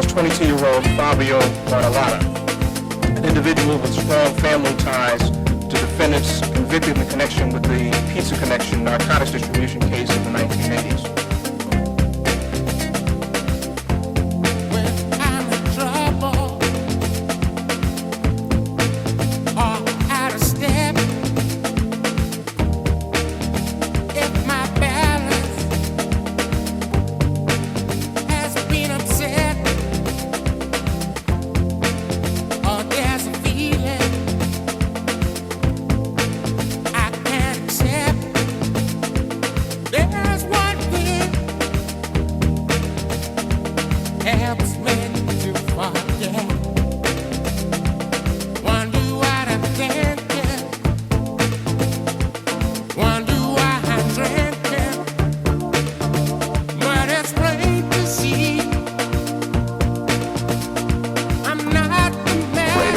was 22-year-old Fabio Bartolotta, an individual with strong family ties to defendants convicted in connection with the Pizza Connection narcotics distribution case of the 1980s.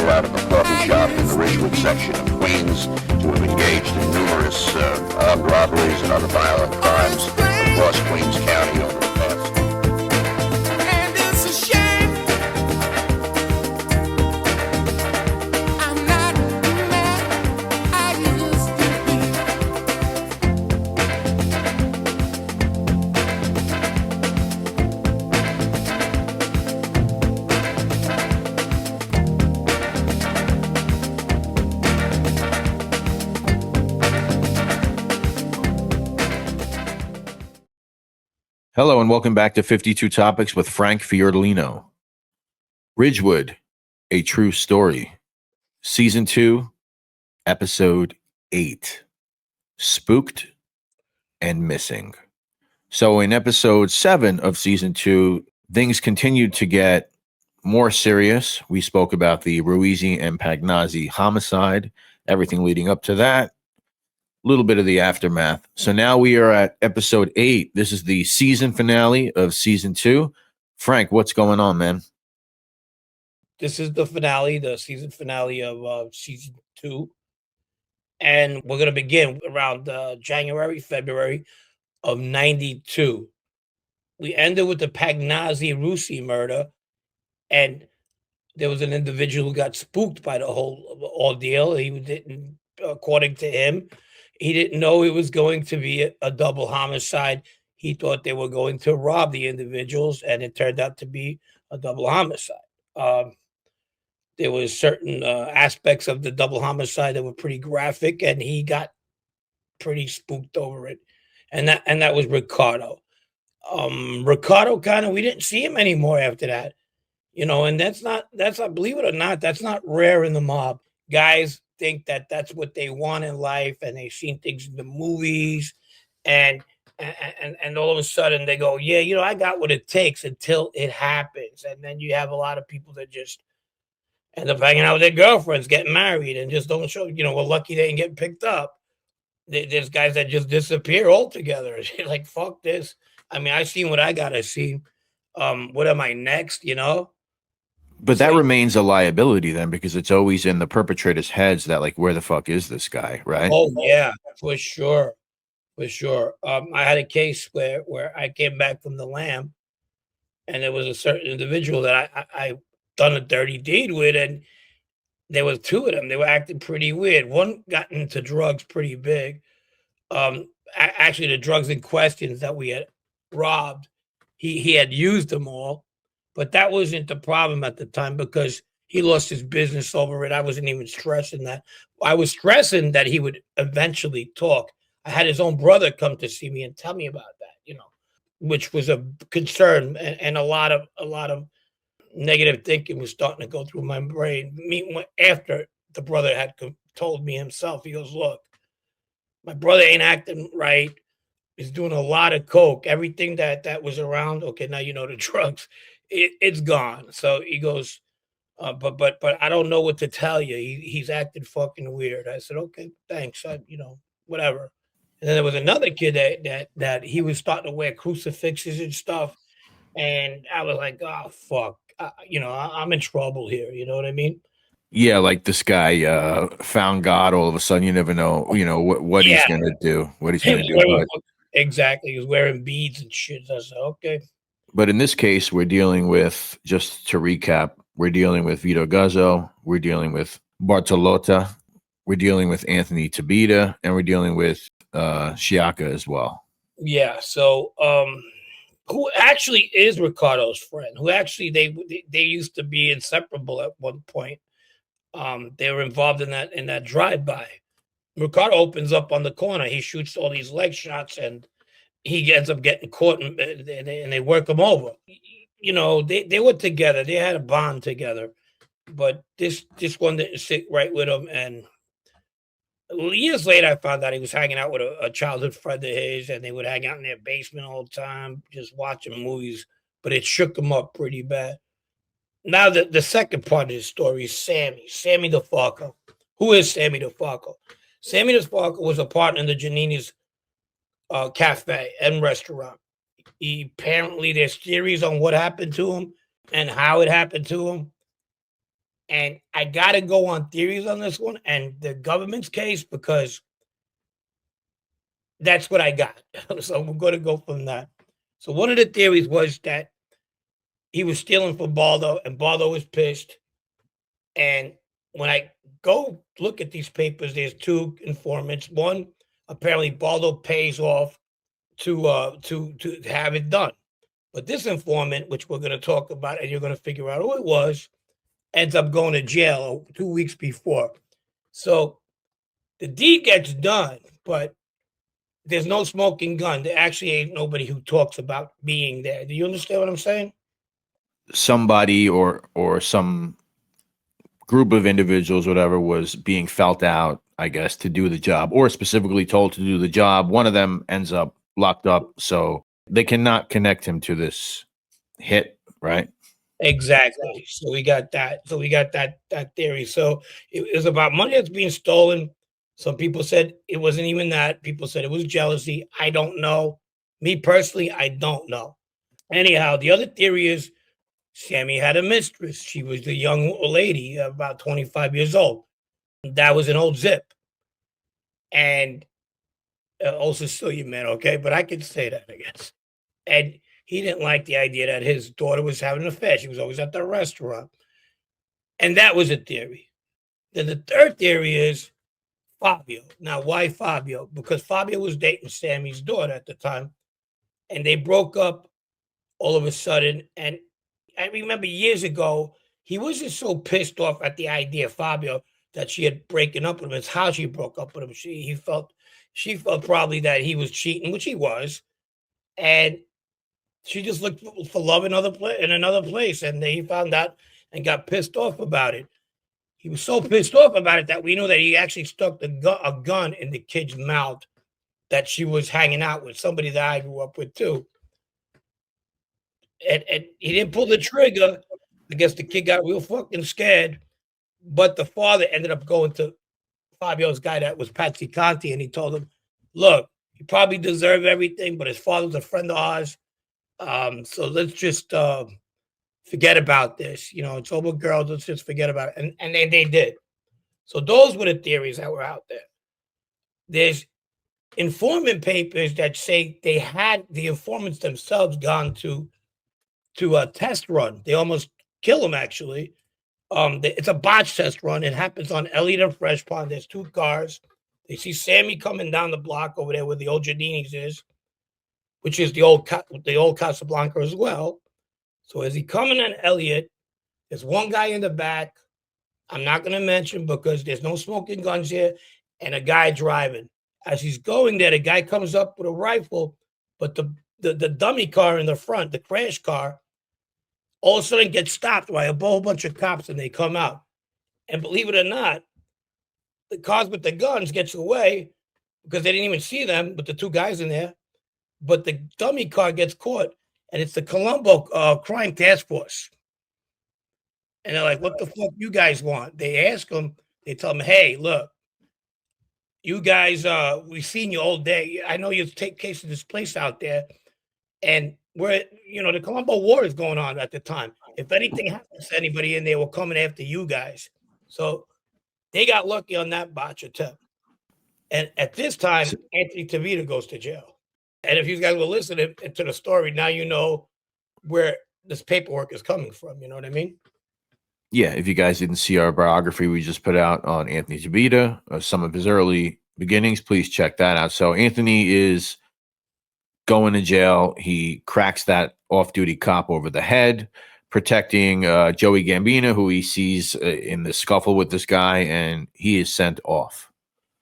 Out of a coffee shop in the Ridgewood section of Queens to have engaged in numerous armed robberies and other violent crimes across Queens County over the past. And it's a shame I'm not the man I used to be. Hello and welcome back to 52 Topics with Frank Fiordolino. Ridgewood, a true story. Season 2, Episode 8. Spooked and Missing. So in Episode 7 of Season 2, things continued to get more serious. We spoke about the Ruizzi and Pagnazzi homicide, everything leading up to that. Little bit of the aftermath. So now we are at Episode 8. This is the season finale of Season 2. Frank, what's going on, man? This is the finale, the season finale of Season 2. And we're going to begin around January, February of 92. We ended with the Pagnazzi-Ruizzi murder. And there was an individual who got spooked by the whole ordeal. He didn't, according to him, he didn't know it was going to be a double homicide. He thought they were going to rob the individuals, and it turned out to be a double homicide. There was certain aspects of the double homicide that were pretty graphic, and he got pretty spooked over it. And that was Ricardo. Ricardo we didn't see him anymore after that. You know, and that's not, believe it or not, that's not rare in the mob. Guys think that that's what they want in life, and they've seen things in the movies, and all of a sudden they go, yeah, you know, I got what it takes, until it happens. And then you have a lot of people that just end up hanging out with their girlfriends, getting married, and just don't show, you know, we're lucky they didn't get picked up. There's guys that just disappear altogether. Like, fuck this. I mean, I seen what I gotta see. What am I next, you know? But that remains a liability then, because it's always in the perpetrator's heads that, like, where the fuck is this guy, right? Oh, yeah, for sure. For sure. I had a case where I came back from the Lamb, and there was a certain individual that I done a dirty deed with, and there was two of them. They were acting pretty weird. One got into drugs pretty big. Actually, the drugs in questions that we had robbed, he had used them all. But that wasn't the problem at the time, because he lost his business over it. I wasn't even stressing that. I was stressing that he would eventually talk. I had his own brother come to see me and tell me about that, you know, which was a concern, and a lot of negative thinking was starting to go through my brain. After the brother had told me himself, he goes, look, my brother ain't acting right. He's doing a lot of coke. Everything that was around. Okay, now you know the drugs. It's gone. So he goes, but I don't know what to tell you. He's acting fucking weird. I said, okay, thanks. You know, whatever. And then there was another kid that he was starting to wear crucifixes and stuff. And I was like, oh, fuck. You know, I'm in trouble here. You know what I mean? Yeah, like this guy found God all of a sudden. You never know, you know, what he's going to do. What he's going to do. Exactly. He was wearing beads and shit. So I said, okay. But in this case, we're dealing with, just to recap, we're dealing with Vito Guzzo, we're dealing with Bartolotta, we're dealing with Anthony Tabita, and we're dealing with Shiaka as well. Yeah. So, who actually is Ricardo's friend? Who actually they used to be inseparable at one point. They were involved in that drive-by. Ricardo opens up on the corner. He shoots all these leg shots, and he ends up getting caught, and they work him over. You know, they were together. They had a bond together, but this one didn't sit right with him. And years later, I found out he was hanging out with a childhood friend of his, and they would hang out in their basement all the time, just watching movies. But it shook him up pretty bad. Now, the second part of the story is Sammy DeFalco. Who is Sammy DeFalco? Sammy DeFalco was a partner in the Giannini's cafe and restaurant. Apparently, there's theories on what happened to him and how it happened to him. And I got to go on theories on this one and the government's case because that's what I got. So we're going to go from that. So one of the theories was that he was stealing from Baldo, and Baldo was pissed. And when I go look at these papers, there's two informants. One, apparently Baldo pays off to have it done. But this informant, which we're going to talk about, and you're going to figure out who it was, ends up going to jail 2 weeks before. So the deed gets done, but there's no smoking gun. There actually ain't nobody who talks about being there. Do you understand what I'm saying? Somebody or some group of individuals, whatever, was being felt out, I guess, to do the job, or specifically told to do the job. One of them ends up locked up, so they cannot connect him to this hit, right? Exactly. So we got that. So we got that theory. So it was about money that's being stolen. Some people said it wasn't even that. People said it was jealousy. I don't know. Me personally, I don't know. Anyhow, the other theory is Sammy had a mistress. She was a young lady, about 25 years old. That was an old zip. And old Sicilian man, okay? But I could say that, I guess. And he didn't like the idea that his daughter was having an affair. She was always at the restaurant. And that was a theory. Then the third theory is Fabio. Now, why Fabio? Because Fabio was dating Sammy's daughter at the time. And they broke up all of a sudden. And I remember years ago, he wasn't so pissed off at the idea of Fabio that she had broken up with him. It's how she broke up with him. She felt probably that he was cheating, which he was. And she just looked for love in another place, and he found out and got pissed off about it. He was so pissed off about it that we knew that he actually stuck a gun in the kid's mouth that she was hanging out with, somebody that I grew up with too. And he didn't pull the trigger. I guess the kid got real fucking scared. But the father ended up going to Fabio's guy that was Patsy Conti, and he told him, look, he probably deserved everything, but his father's a friend of ours. So let's just forget about this. You know, it's over, girls. Let's just forget about it. And they did. So those were the theories that were out there. There's informant papers that say they had the informants themselves gone to a test run. They almost kill them, actually. It's a botch test run. It happens on Elliott and Fresh Pond. There's two cars. They see Sammy coming down the block over there where the old Giannini's is, which is the old Casablanca as well. So as he coming on Elliott, there's one guy in the back. I'm not going to mention because there's no smoking guns here, and a guy driving. As he's going there, the guy comes up with a rifle, but the dummy car in the front, the crash car, all of a sudden gets stopped by a whole bunch of cops, and they come out. And believe it or not, the cars with the guns gets away because they didn't even see them with the two guys in there. But the dummy car gets caught, and it's the Colombo Crime Task Force. And they're like, what the fuck you guys want? They ask them, they tell them, hey, look, you guys, we've seen you all day. I know you take case of this place out there, and the Colombo War is going on at the time. If anything happens to anybody in there, we're coming after you guys. So they got lucky on that botch attempt. And at this time, Anthony Tabita goes to jail. And if you guys were listening to the story, now you know where this paperwork is coming from. You know what I mean? Yeah, if you guys didn't see our biography we just put out on Anthony Tabita, some of his early beginnings, please check that out. So Anthony is going to jail. He cracks that off-duty cop over the head, protecting Joey Gambino, who he sees in the scuffle with this guy, and he is sent off.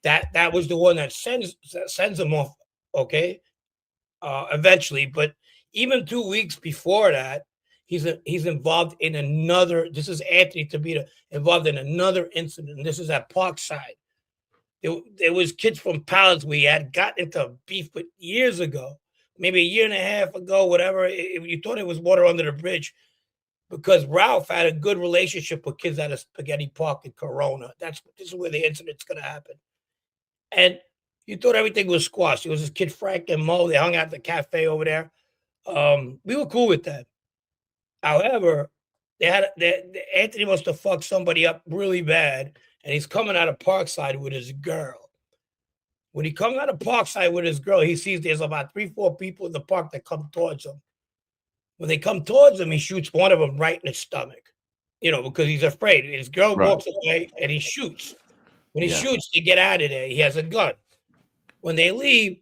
That was the one that sends him off. Okay, eventually, but even 2 weeks before that, he's involved in another. This is Anthony Tabita involved in another incident. And this is at Parkside. There was kids from Palace we had gotten into beef with years ago, maybe a year and a half ago, whatever. You thought it was water under the bridge because Ralph had a good relationship with kids at a spaghetti park in Corona. This is where the incident's going to happen. And you thought everything was squashed. It was this kid Frank and Mo. They hung out at the cafe over there. We were cool with that. However, Anthony must have fucked somebody up really bad, and he's coming out of Parkside with his girl. When he comes out of Parkside with his girl, he sees there's about 3-4 people in the park that come towards him. When they come towards him, he shoots one of them right in the stomach, because he's afraid. His girl walks away, and he shoots. When he shoots, they get out of there. He has a gun. When they leave,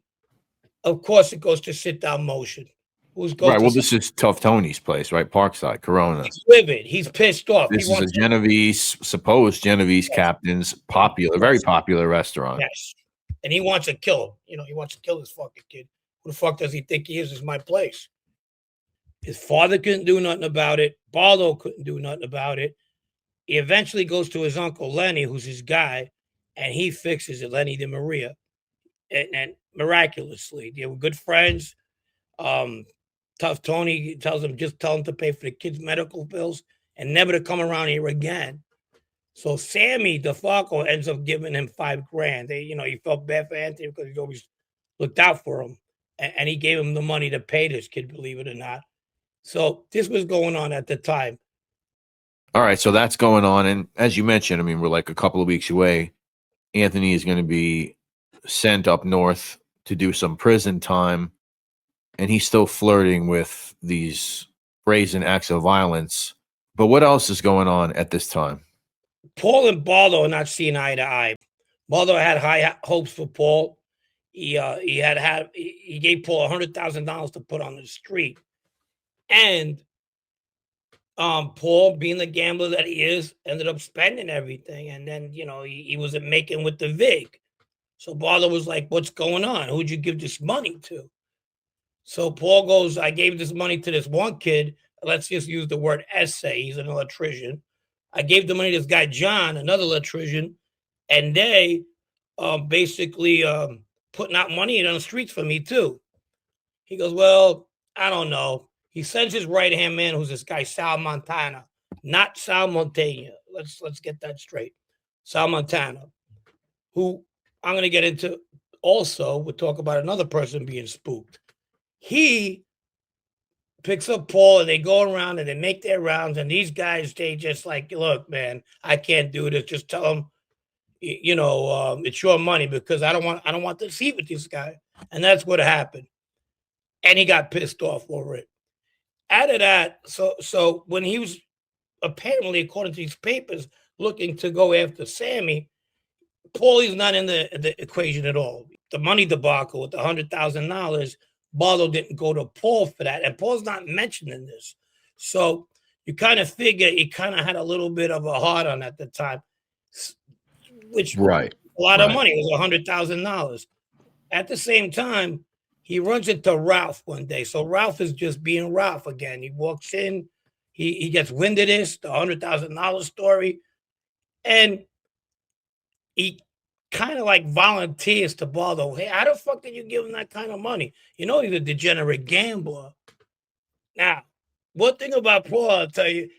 of course, it goes to sit-down motion. Right. Well, this is Tough Tony's place, right? Parkside, Corona. He's livid. He's pissed off. This is a supposed Genovese captain's very popular restaurant. Yes. And he wants to kill him. He wants to kill this fucking kid. Who the fuck does he think he is? This is my place. His father couldn't do nothing about it. Baldo couldn't do nothing about it. He eventually goes to his uncle Lenny, who's his guy, and he fixes it, Lenny DeMaria. And miraculously, they were good friends. Tough Tony tells him, just tell him to pay for the kids' medical bills and never to come around here again. So Sammy DeFalco ends up giving him $5,000. He felt bad for Anthony because he's always looked out for him. And he gave him the money to pay this kid, believe it or not. So this was going on at the time. All right, so that's going on. And as you mentioned, we're like a couple of weeks away. Anthony is going to be sent up north to do some prison time. And he's still flirting with these brazen acts of violence. But what else is going on at this time? Paul and Baldo are not seeing eye to eye. Baldo had high hopes for Paul. He gave Paul $100,000 to put on the street. And Paul, being the gambler that he is, ended up spending everything. And then, he wasn't making with the VIG. So Baldo was like, what's going on? Who'd you give this money to? So Paul goes, I gave this money to this one kid. Let's just use the word essay. He's an electrician. I gave the money to this guy, John, another electrician. And they basically putting out money on the streets for me too. He goes, well, I don't know. He sends his right-hand man, who's this guy, Sal Montana, not Sal Montana. Let's get that straight. Sal Montana, who I'm going to get into also. We'll talk about another person being spooked. He picks up Paul and they go around and they make their rounds. And these guys, they just like, look, man, I can't do this. Just tell them, it's your money because I don't want to see with this guy. And that's what happened. And he got pissed off over it. Out of that, so when he was apparently, according to these papers, looking to go after Sammy, Paulie's not in the equation at all. The money debacle with the $100,000, Baldo didn't go to Paul for that, and Paul's not mentioned in this. So you kind of figure he kind of had a little bit of a hard on at the time, which a lot of money. It was $100,000. At the same time, he runs into Ralph one day. So Ralph is just being Ralph again. He walks in, he gets wind of this, the $100,000 story, and he kind of like volunteers to Baldo. Hey, how the fuck did you give him that kind of money? He's a degenerate gambler. Now, one thing about Paul, I'll tell you,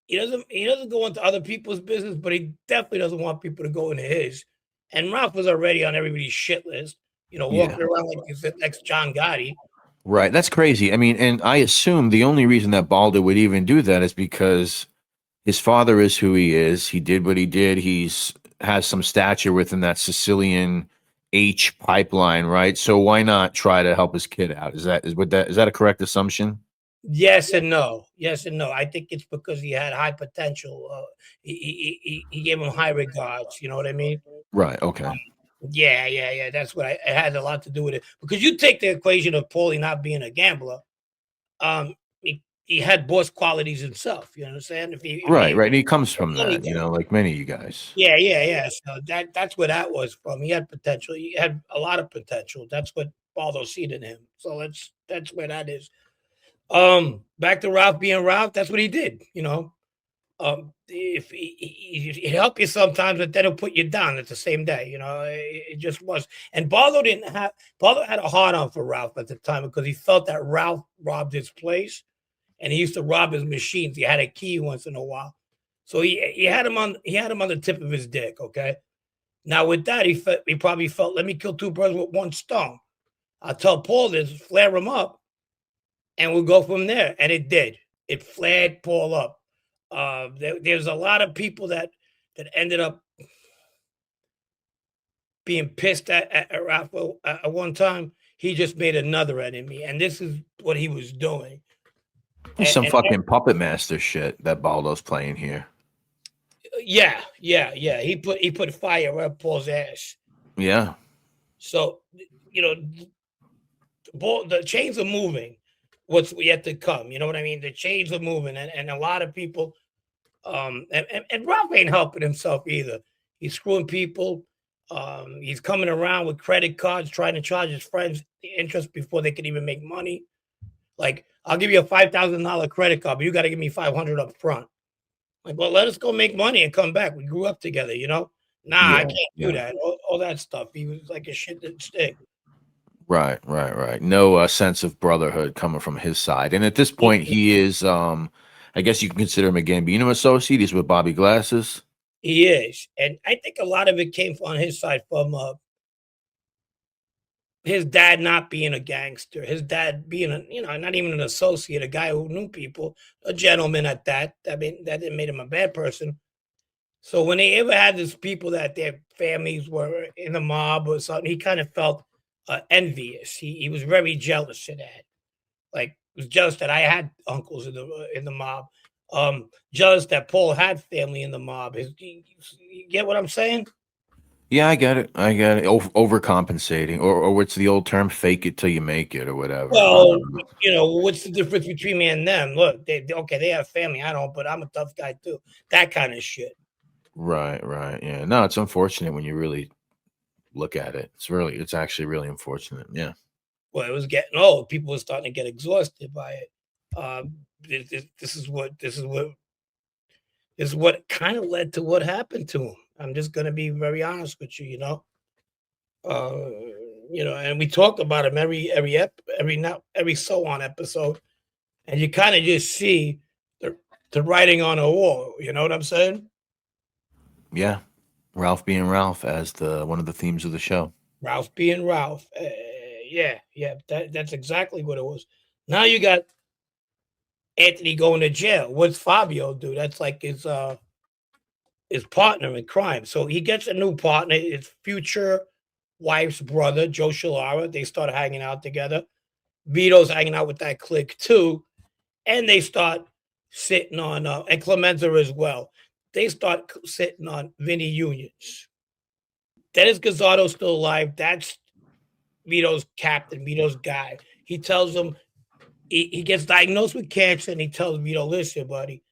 he doesn't go into other people's business, but he definitely doesn't want people to go into his. And Ralph was already on everybody's shit list, walking around like he's the next John Gotti. Right. That's crazy. And I assume the only reason that Baldo would even do that is because his father is who he is. He did what he did. Has some stature within that Sicilian H pipeline, right? So why not try to help his kid out? Is that a correct assumption? Yes and no. Yes and no. I think it's because he had high potential. He gave him high regards. You know what I mean? Right. Okay. Yeah. That's what it had a lot to do with it. Because you take the equation of Paulie not being a gambler, he had boss qualities himself. You know what I'm saying? If Right. he Right. And he comes the from money that, guy. like many of you guys. Yeah. So that's where that was from. He had potential. He had a lot of potential. That's what Baldo seen in him. So that's where that is. Back to Ralph being Ralph. That's what he did. If he help you sometimes, but then he'll put you down at the same day. It just was. And Barlow had a hard on for Ralph at the time because he felt that Ralph robbed his place, and he used to rob his machines. He had a key once in a while, so he had him on the tip of his dick. Okay, now with that he probably felt, let me kill two birds with one stone. I'll tell Paul this, flare him up, and we'll go from there. And it did. It flared Paul up. There's a lot of people that ended up being pissed at Rafa at one time. He just made another enemy, and this is what he was doing. There's some And fucking puppet master shit that Baldo's playing here. yeah. He put fire up Paul's ass. Yeah. So the chains are moving. What's yet to come? You know what I mean? The chains are moving, and a lot of people. And Ralph ain't helping himself either. He's screwing people. He's coming around with credit cards, trying to charge his friends the interest before they can even make money. Like, I'll give you a $5,000 credit card, but you got to give me 500 up front. Like, well, let us go make money and come back. We grew up together, Nah, I can't do that. All that stuff. He was like a shit didn't stick. Right. No sense of brotherhood coming from his side. And at this point, he is, I guess you can consider him a Gambino associate. He's with Bobby Glasses. He is. And I think a lot of it came on his side from his dad not being a gangster, his dad being not even an associate, a guy who knew people, a gentleman at that. I mean, that didn't make him a bad person. So when they ever had these people that their families were in the mob or something, he kind of felt envious. He was very jealous of that. Like, was jealous that I had uncles in the mob. Jealous that Paul had family in the mob. You get what I'm saying? Yeah, I get it. Overcompensating, or what's the old term? Fake it till you make it, or whatever. Well, what's the difference between me and them? Look, they have family. I don't, but I'm a tough guy too. That kind of shit. Right. Yeah. No, it's unfortunate when you really look at it. It's actually really unfortunate. Yeah. Well, it was getting old. People were starting to get exhausted by it. This is what kind of led to what happened to him. I'm just gonna be very honest with you. And we talk about him every so on episode, and you kind of just see the writing on a wall. You know what I'm saying? Yeah. Ralph being Ralph as one of the themes of the show. Ralph being Ralph. Yeah. That's exactly what it was. Now you got Anthony going to jail. What's Fabio do? That's like his partner in crime. So he gets a new partner, his future wife's brother, Joe Shalara. They start hanging out together. Vito's hanging out with that clique too. And they start sitting on, and Clemenza as well. They start sitting on Vinny Unions. Dennis Gazzardo's still alive. That's Vito's captain, Vito's guy. He tells him, he gets diagnosed with cancer, and he tells Vito, listen, buddy,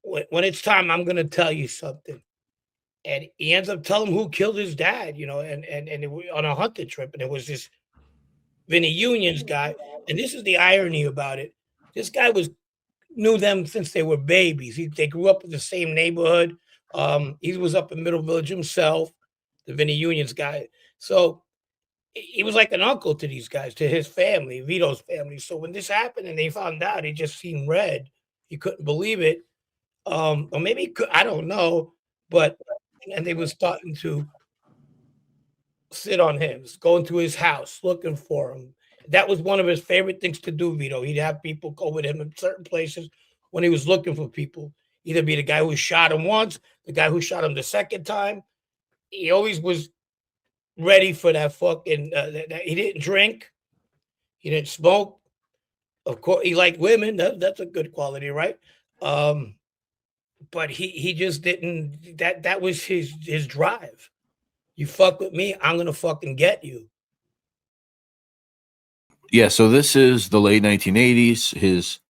when it's time, I'm going to tell you something. And he ends up telling him who killed his dad, and on a hunting trip. And it was this Vinny Unions guy. And this is the irony about it. This guy knew them since they were babies. They grew up in the same neighborhood. He was up in Middle Village himself, the Vinny Unions guy. So he was like an uncle to these guys, to his family, Vito's family. So when this happened and they found out, he just seen red. He couldn't believe it. Or maybe he could, I don't know. And they were starting to sit on him, going to his house, looking for him. That was one of his favorite things to do, Vito. He'd have people go with him in certain places when he was looking for people. Either be the guy who shot him once, the guy who shot him the second time. He always was ready for that fucking. He didn't drink, he didn't smoke, Of course, he liked women. That's a good quality, right? Um, but he just didn't. That was his drive. You fuck with me, I'm gonna fucking get you. Yeah, so this is the late 1980s. His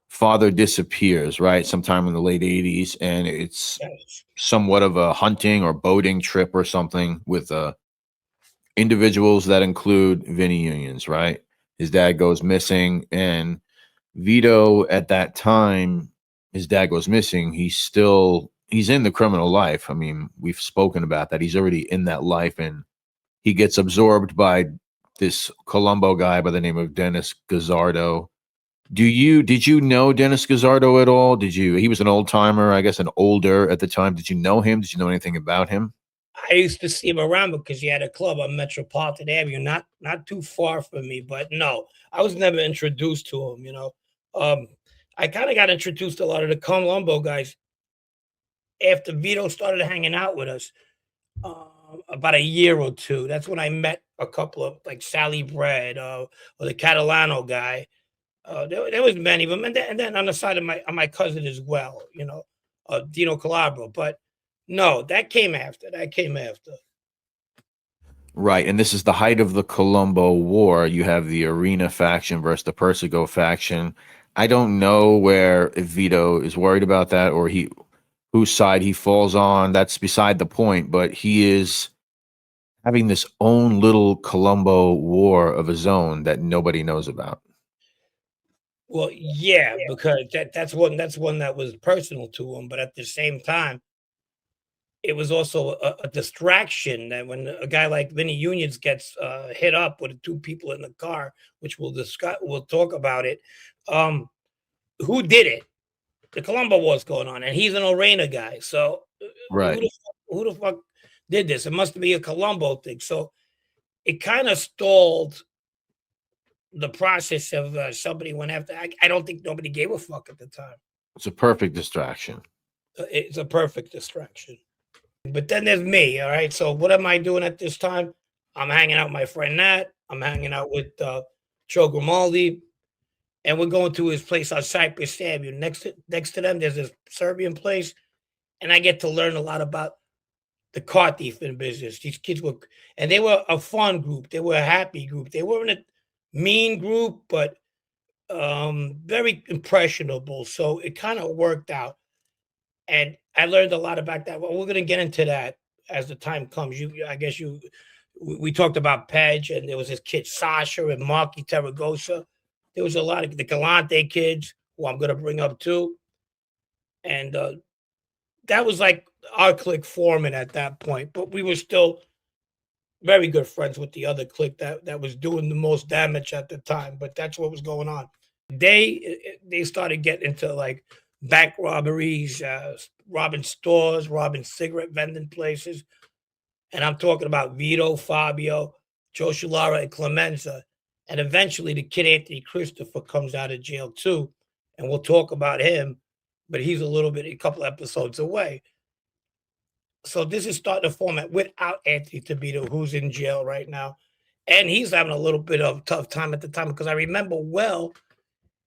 father disappears, right? Sometime in the late 80s, and it's Yes. somewhat of a hunting or boating trip or something with individuals that include Vinny Unions, right? His dad goes missing, and Vito at that time, his dad goes missing. He's in the criminal life. I mean, we've spoken about that. He's already in that life, and he gets absorbed by this Colombo guy by the name of Dennis Gazzardo. Did you know Dennis Gazzardo at all? He was an old timer, I guess an older at the time. Did you know him? Did you know anything about him? I used to see him around because he had a club on Metropolitan Avenue, not too far from me. But no, I was never introduced to him. Um, I kind of got introduced to a lot of the Colombo guys after Vito started hanging out with us. About a year or two. That's when I met a couple of like Sally Bread or the Catalano guy. There was many of them, and then on the side of my cousin as well, Dino Calabro. But no, that came after. That came after. Right, and this is the height of the Colombo War. You have the Arena faction versus the Persico faction. I don't know if Vito is worried about that or whose side he falls on. That's beside the point, but he is having this own little Colombo war of his own that nobody knows about. Well, yeah, because that's one that was personal to him, but at the same time, it was also a distraction that when a guy like Vinny Unions gets hit up with two people in the car, which we'll talk about it. Um, who did it? The Colombo War's going on, and he's an Orena guy. So Right. who the fuck did this? It must be a Colombo thing. So it kind of stalled the process of somebody went after. I don't think nobody gave a fuck at the time. It's a perfect distraction. It's a perfect distraction. But then there's me. All right. So what am I doing at this time? I'm hanging out with my friend Nat. I'm hanging out with Joe Grimaldi, and we're going to his place on Cypress Avenue. Next to them, there's this Serbian place, and I get to learn a lot about the car thieving business. These kids and they were a fun group. They were a happy group. They weren't a mean group, but very impressionable. So it kind of worked out. And I learned a lot about that. Well, we're going to get into that as the time comes. We talked about Pedge, and there was this kid Sasha and Marky Terragosa. There was a lot of the Galante kids who I'm going to bring up too. And that was like our clique forming at that point. But we were still very good friends with the other clique that was doing the most damage at the time. But that's what was going on. They started getting into like bank robberies, robbing stores, robbing cigarette vending places. And I'm talking about Vito, Fabio, Joe Shulara, and Clemenza. And eventually the kid Anthony Christopher comes out of jail too. And we'll talk about him, but he's a couple episodes away. So this is starting to format without Anthony Tabito, who's in jail right now. And he's having a little bit of a tough time at the time because I remember well,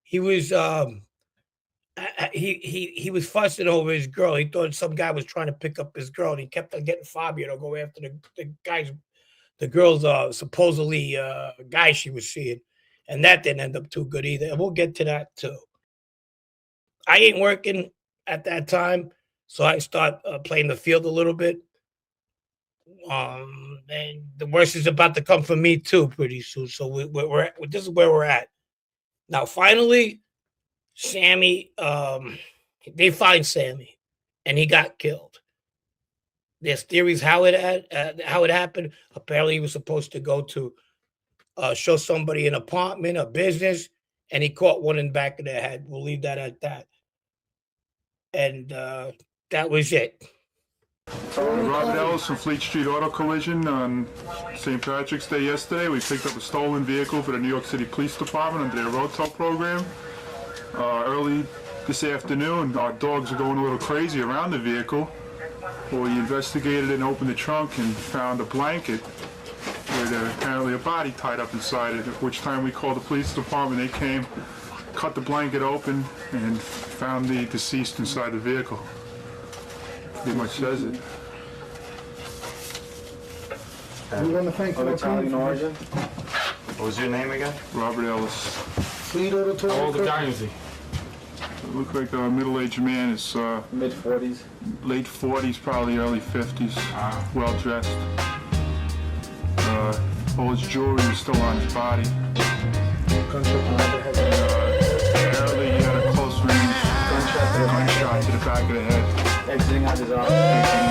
he was he was fussing over his girl. He thought some guy was trying to pick up his girl, and he kept on getting Fabio to go after the girl's supposedly guy she was seeing, and that didn't end up too good either. And we'll get to that too. I ain't working at that time, so I start playing the field a little bit. And the worst is about to come for me too pretty soon. So this is where we're at now. Finally, Sammy, they find Sammy, and he got killed. There's theories how it happened. Apparently, he was supposed to go to show somebody an apartment, a business, and he caught one in the back of the head. We'll leave that at that. And that was it. Robert Ellis from Fleet Street Auto Collision on St. Patrick's Day yesterday. We picked up a stolen vehicle for the New York City Police Department under their road tow program. Early this afternoon, our dogs are going a little crazy around the vehicle. Well, we investigated and opened the trunk and found a blanket with apparently a body tied up inside it, at which time we called the police department. They came, cut the blanket open, and found the deceased inside the vehicle. Pretty much says it. We want to thank you. Italian origin. What was your name again? Robert Ellis. How How old guy is he? Looked like a middle-aged man. It's Mid-40s. late 40s, probably early 50s. Well dressed. All his jewelry is still on his body. Apparently he had a close range gunshot to the back of the head. Exiting out his office.